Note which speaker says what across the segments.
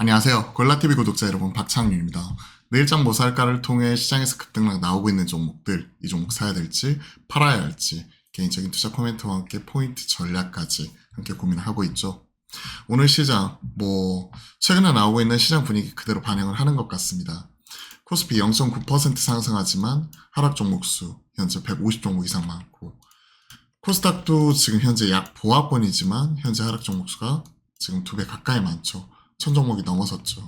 Speaker 1: 안녕하세요. 골라TV 구독자 여러분, 박창윤입니다. 내일장 모살가를 통해 시장에서 급등락 나오고 있는 종목들, 이 종목 사야 될지 팔아야 할지 개인적인 투자 코멘트와 함께 포인트 전략까지 함께 고민을 하고 있죠. 오늘 시장, 최근에 나오고 있는 시장 분위기 그대로 반영을 하는 것 같습니다. 코스피 0.9% 상승하지만 하락 종목 수 현재 150 종목 이상 많고, 코스닥도 지금 현재 약 보합권이지만 현재 하락 종목 수가 지금 2배 가까이 많죠. 1000종목이 넘어섰죠.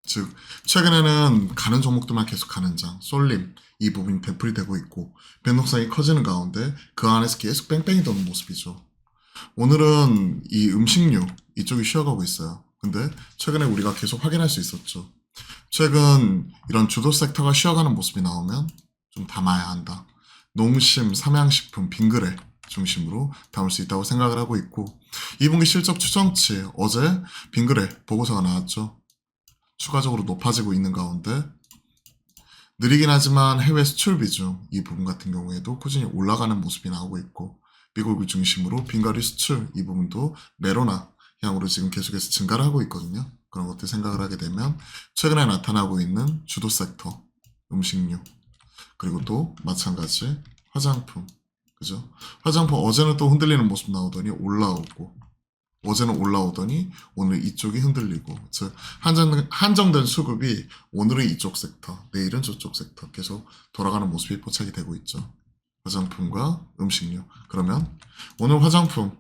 Speaker 1: 즉 최근에는 가는 종목들만 계속 가는 장, 쏠림 이 부분이 되풀이 되고 있고 변동성이 커지는 가운데 그 안에서 계속 뺑뺑이 도는 모습이죠. 오늘은 이 음식료 이쪽이 쉬어가고 있어요. 근데 최근에 우리가 계속 확인할 수 있었죠. 최근 이런 주도 섹터가 쉬어가는 모습이 나오면 좀 담아야 한다. 농심, 삼양식품, 빙그레 중심으로 담을 수 있다고 생각을 하고 있고, 2분기 실적 추정치 어제 빙그레 보고서가 나왔죠. 추가적으로 높아지고 있는 가운데 느리긴 하지만 해외 수출 비중 이 부분 같은 경우에도 꾸준히 올라가는 모습이 나오고 있고, 미국을 중심으로 빙가리 수출 이 부분도 메로나 향으로 지금 계속해서 증가를 하고 있거든요. 그런 것들 생각을 하게 되면 최근에 나타나고 있는 주도 섹터, 음식료, 그리고 또 마찬가지 화장품, 그죠? 화장품 어제는 또 흔들리는 모습 나오더니 올라오고, 어제는 올라오더니 오늘 이쪽이 흔들리고, 즉 한정된 수급이 오늘은 이쪽 섹터, 내일은 저쪽 섹터 계속 돌아가는 모습이 포착이 되고 있죠. 화장품과 음식료. 그러면 오늘 화장품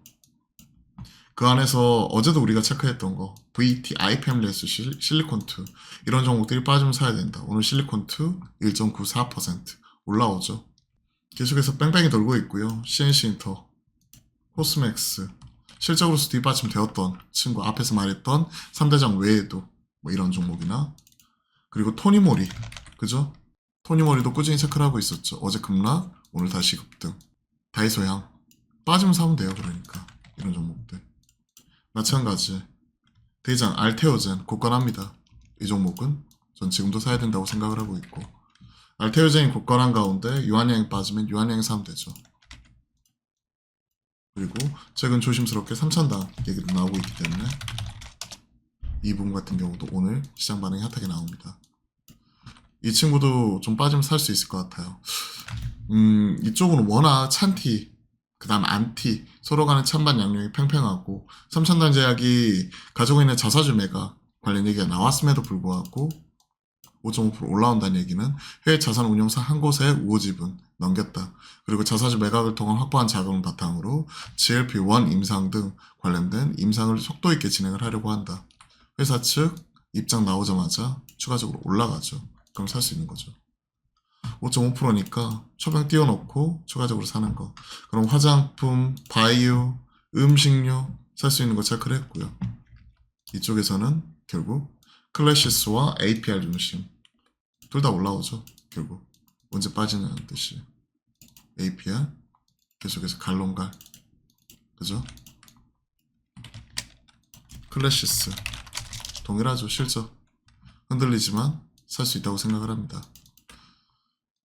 Speaker 1: 그 안에서 어제도 우리가 체크했던 거 VT, 아이패밀리에스, 실리콘2 이런 종목들이 빠지면 사야 된다. 오늘 실리콘2 1.94% 올라오죠. 계속해서 뺑뺑이 돌고 있고요. CNC인터, 코스맥스, 실적으로서 뒷받침되었던 친구, 앞에서 말했던 3대장 외에도 이런 종목이나, 그리고 토니모리, 그죠? 토니모리도 꾸준히 체크를 하고 있었죠. 어제 급락, 오늘 다시 급등. 다이소향 빠지면 사면 돼요. 그러니까 이런 종목들 마찬가지. 대장 알테오젠 굳건합니다. 이 종목은 전 지금도 사야 된다고 생각을 하고 있고, 알테오젠이 굳건한 가운데 유한양이 빠지면 유한양이 사면 되죠. 그리고 최근 조심스럽게 3천당 얘기도 나오고 있기 때문에 이 부분 같은 경우도 오늘 시장 반응이 핫하게 나옵니다. 이 친구도 좀 빠지면 살 수 있을 것 같아요. 이쪽은 워낙 찬티, 그 다음 안티, 서로 간의 찬반 양력이 팽팽하고, 3천단 제약이 가지고 있는 자사주 매각 관련 얘기가 나왔음에도 불구하고 5.5% 올라온다는 얘기는 해외 자산 운용사 한 곳에 우호 지분 넘겼다. 그리고 자사주 매각을 통한 확보한 자금을 바탕으로 GLP-1 임상 등 관련된 임상을 속도 있게 진행을 하려고 한다. 회사 측 입장 나오자마자 추가적으로 올라가죠. 그럼 살 수 있는 거죠. 5.5%니까 초병 띄워놓고 추가적으로 사는 거. 그럼 화장품, 바이오, 음식료 살 수 있는 거 체크를 했고요. 이쪽에서는 결국 클래시스와 APR 중심 둘 다 올라오죠. 결국 언제 빠지는 듯이 APR 계속해서 갈롱갈, 그죠? 클래시스 동일하죠. 실적 흔들리지만 살 수 있다고 생각을 합니다.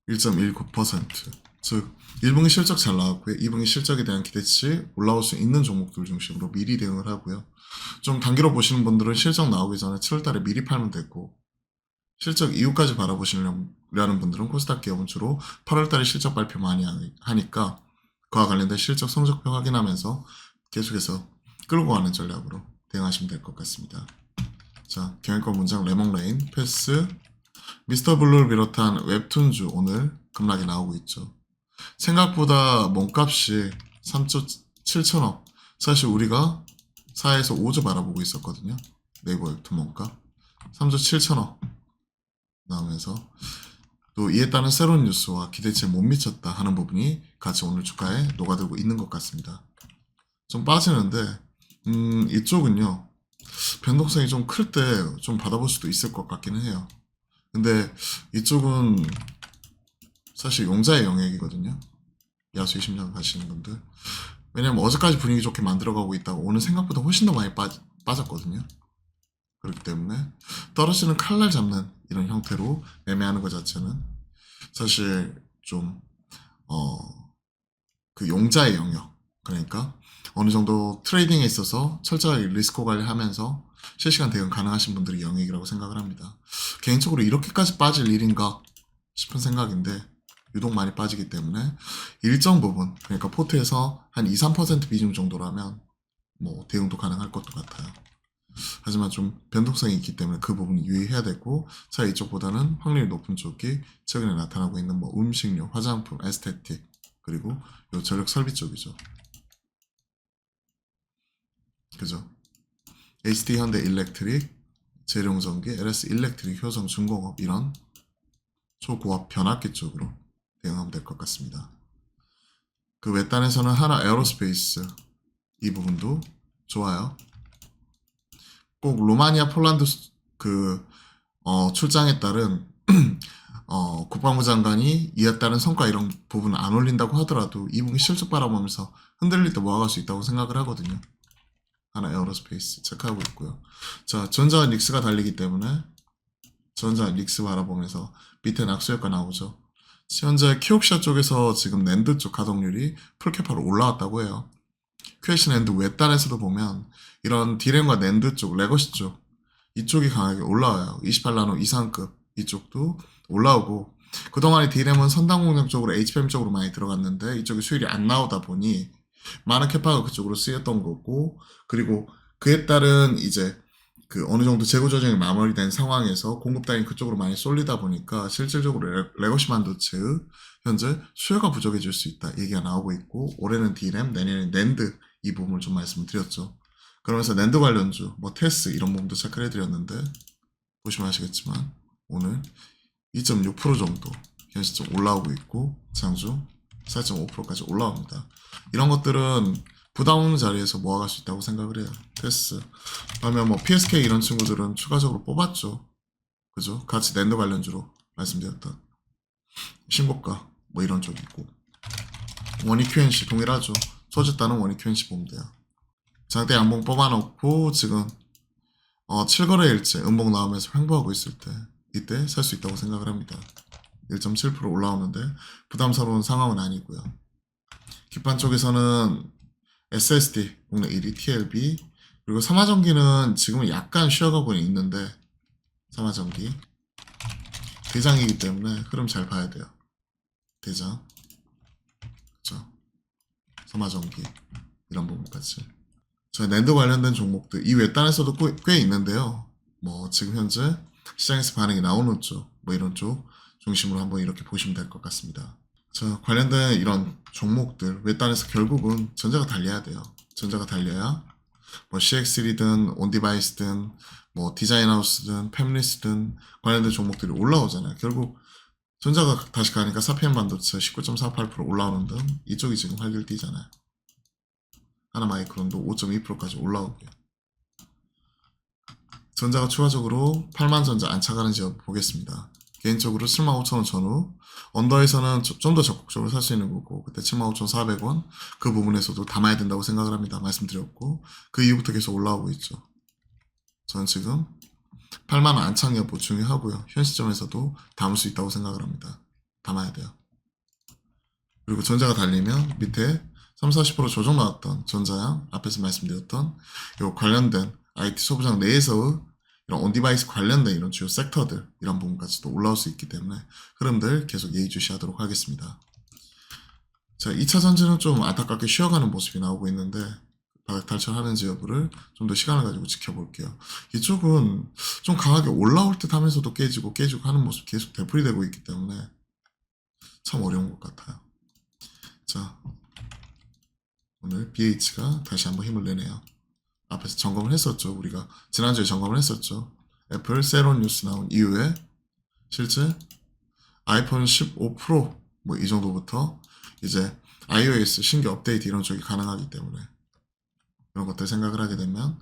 Speaker 1: 1.19%, 즉 1분기 실적 잘 나왔고요. 2분기 실적에 대한 기대치 올라올 수 있는 종목들 중심으로 미리 대응을 하고요. 좀 단기로 보시는 분들은 실적 나오기 전에 7월달에 미리 팔면 되고, 실적 이후까지 바라보시려는 분들은 코스닥 기업은 주로 8월달에 실적 발표 많이 하니까 그와 관련된 실적 성적표 확인하면서 계속해서 끌고 가는 전략으로 대응하시면 될 것 같습니다. 자, 경영권 문장 레몬레인, 패스, 미스터 블루를 비롯한 웹툰주 오늘 급락이 나오고 있죠. 생각보다 몸값이 3조 7천억, 사실 우리가 4에서 5조 바라보고 있었거든요. 네이버 웹툰 몸값 3조 7천억 나오면서 또 이에 따른 새로운 뉴스와 기대치에 못 미쳤다 하는 부분이 같이 오늘 주가에 녹아들고 있는 것 같습니다. 좀 빠지는데 이쪽은요 변동성이 좀 클 때 좀 받아볼 수도 있을 것 같기는 해요. 근데 이쪽은 사실 용자의 영역이거든요. 야수 20년 가시는 분들. 왜냐면 어제까지 분위기 좋게 만들어가고 있다가 오늘 생각보다 훨씬 더 많이 빠졌거든요. 그렇기 때문에 떨어지는 칼날 잡는 이런 형태로 매매하는 것 자체는 사실 좀 그 용자의 영역, 그러니까 어느 정도 트레이딩에 있어서 철저하게 리스크 관리하면서 실시간 대응 가능하신 분들이 영역이라고 생각을 합니다. 개인적으로 이렇게까지 빠질 일인가 싶은 생각인데 유독 많이 빠지기 때문에 일정 부분, 그러니까 포트에서 한 2-3% 비중 정도라면 뭐 대응도 가능할 것도 같아요. 하지만 좀 변동성이 있기 때문에 그 부분이 유의해야 되고, 자, 이쪽보다는 확률이 높은 쪽이 최근에 나타나고 있는 뭐 음식료, 화장품, 에스테틱, 그리고 요 전력 설비 쪽이죠. 그죠? HD 현대 일렉트릭, 재룡전기, LS 일렉트릭, 효성 중공업, 이런 초고압 변압기 쪽으로 대응하면 될 것 같습니다. 그 외딴에서는 하나 에어로스페이스, 이 부분도 좋아요. 꼭 로마니아, 폴란드 출장에 따른 국방부 장관이 이에 따른 성과 이런 부분 안 올린다고 하더라도 이 부분 실적 바라보면서 흔들릴 때 모아갈 수 있다고 생각을 하거든요. 하나 에어로스페이스 체크하고 있고요. 자, 전자와 닉스가 달리기 때문에 전자 닉스 바라보면서 밑에 낙수효과 나오죠. 현재 키옥시아 쪽에서 지금 낸드 쪽 가동률이 풀캐파로 올라왔다고 해요. QH 낸드 외딴에서도 보면 이런 디램과 낸드 쪽, 레거시 쪽 이쪽이 강하게 올라와요. 28나노 이상급 이쪽도 올라오고, 그동안에 디램은 선단 공정 쪽으로 HBM 쪽으로 많이 들어갔는데 이쪽이 수율이 안 나오다 보니 많은 캐파가 그쪽으로 쓰였던 거고, 그리고 그에 따른 이제 그 어느 정도 재고 조정이 마무리된 상황에서 공급 라인이 그쪽으로 많이 쏠리다 보니까 실질적으로 레거시 반도체의 현재 수요가 부족해질 수 있다 얘기가 나오고 있고, 올해는 디램, 내년에는 낸드, 이 부분을 좀 말씀을 드렸죠. 그러면서 낸드 관련주, 뭐 테스 이런 부분도 체크를 해드렸는데, 보시면 아시겠지만 오늘 2.6% 정도 현실적 올라오고 있고, 장중 4.5%까지 올라옵니다. 이런 것들은 부담 없는 자리에서 모아갈 수 있다고 생각을 해요. 테스, 그러면 뭐 PSK 이런 친구들은 추가적으로 뽑았죠. 그죠? 같이 낸드 관련주로 말씀드렸던 신고가 뭐 이런 쪽이 있고, 원익 QNC 동일하죠. 소집단은 원익 QNC 보면 돼요. 장대 양봉 뽑아놓고 지금 7거래일째 음봉 나오면서 횡보하고 있을 때 이때 살 수 있다고 생각을 합니다. 1.7% 올라오는데 부담스러운 상황은 아니고요. 기판 쪽에서는 SSD 국내 1위 TLB, 그리고 삼화전기는 지금은 약간 쉬어가고 있는데, 삼화전기 대장이기 때문에 흐름 잘 봐야 돼요. 대장, 그쵸? 삼화전기 이런 부분까지. 저희 낸드 관련된 종목들 이 외딴에서도 꽤 있는데요. 뭐 지금 현재 시장에서 반응이 나오는 쪽, 뭐 이런 쪽 중심으로 한번 이렇게 보시면 될 것 같습니다. 자, 관련된 이런 종목들 외딴에서 결국은 전자가 달려야 돼요. 전자가 달려야 뭐 CX3든 온디바이스든 뭐 디자인하우스든 팹리스든 관련된 종목들이 올라오잖아요. 결국 전자가 다시 가니까 사피엔 반도체 19.48% 올라오는 등 이쪽이 지금 활기를 띠잖아요. 하나마이크론도 5.2%까지 올라오고요. 전자가 추가적으로 8만 전자 안착하는지 보겠습니다. 개인적으로 75,000원 전후, 언더에서는 좀 더 적극적으로 살 수 있는 거고, 그때 75,400원 그 부분에서도 담아야 된다고 생각을 합니다. 말씀드렸고, 그 이후부터 계속 올라오고 있죠. 저는 지금 8만원 안착 여부 중요하고요. 현 시점에서도 담을 수 있다고 생각을 합니다. 담아야 돼요. 그리고 전자가 달리면 밑에 30-40% 조정 나왔던 전자양, 앞에서 말씀드렸던 요 관련된 IT 소부장 내에서의 이런 온디바이스 관련된 이런 주요 섹터들, 이런 부분까지도 올라올 수 있기 때문에 흐름들 계속 예의주시하도록 하겠습니다. 자, 2차 전지는 좀 안타깝게 쉬어가는 모습이 나오고 있는데, 바닥 탈출하는지 여부를 좀 더 시간을 가지고 지켜볼게요. 이쪽은 좀 강하게 올라올 듯 하면서도 깨지고 하는 모습 계속 되풀이되고 있기 때문에 참 어려운 것 같아요. 자, 오늘 BH가 다시 한번 힘을 내네요. 앞에서 점검을 했었죠. 우리가 지난주에 점검을 했었죠. 애플 세론 뉴스 나온 이후에 실제 아이폰 15 프로 뭐 이 정도부터 이제 iOS 신규 업데이트 이런 쪽이 가능하기 때문에 이런 것들 생각을 하게 되면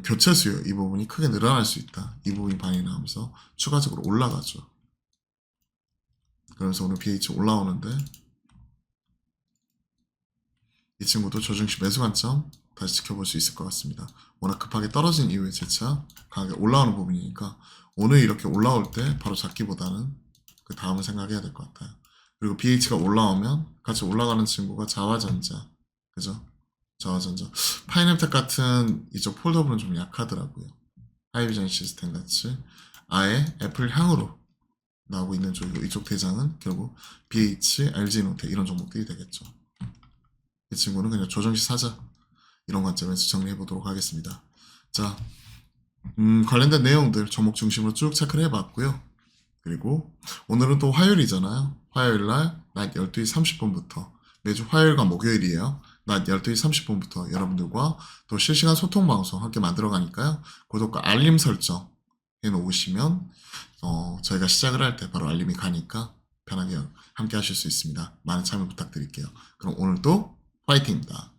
Speaker 1: 교체 수요 이 부분이 크게 늘어날 수 있다. 이 부분이 반영이 나오면서 추가적으로 올라가죠. 그러면서 오늘 BH 올라오는데, 이 친구도 조정시 매수 관점 다시 지켜볼 수 있을 것 같습니다. 워낙 급하게 떨어진 이후에 재차 강하게 올라오는 부분이니까 오늘 이렇게 올라올 때 바로 잡기보다는 그 다음을 생각해야 될 것 같아요. 그리고 BH가 올라오면 같이 올라가는 친구가 자화전자, 그죠? 저전자 파이냅텍 같은 이쪽 폴더블은 좀 약하더라고요. 하이비전 시스템 같이 아예 애플 향으로 나오고 있는 쪽이고 이쪽 대장은 결국 BH, LG노텍 이런 종목들이 되겠죠. 이 친구는 그냥 조정시 사자 이런 관점에서 정리해 보도록 하겠습니다. 자, 관련된 내용들 종목 중심으로 쭉 체크를 해봤고요. 그리고 오늘은 또 화요일이잖아요. 화요일날 낮 12시 30분부터 매주 화요일과 목요일이에요. 낮 12시 30분부터 여러분들과 또 실시간 소통 방송 함께 만들어 가니까요. 구독과 알림 설정 해놓으시면 저희가 시작을 할 때 바로 알림이 가니까 편하게 함께 하실 수 있습니다. 많은 참여 부탁드릴게요. 그럼 오늘도 화이팅입니다.